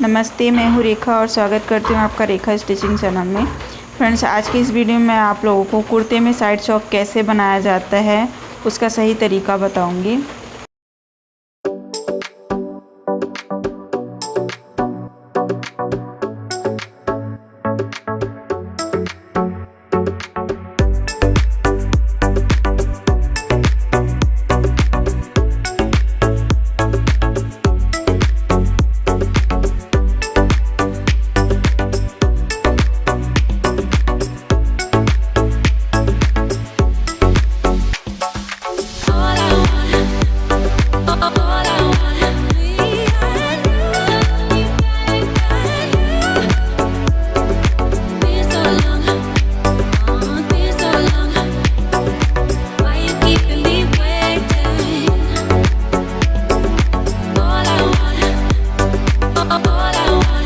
नमस्ते, मैं हूँ रेखा और स्वागत करती हूँ आपका रेखा स्टिचिंग चैनल में। फ्रेंड्स, आज की इस वीडियो में आप लोगों को कुर्ते में साइड चौक कैसे बनाया जाता है उसका सही तरीका बताऊँगी। All I want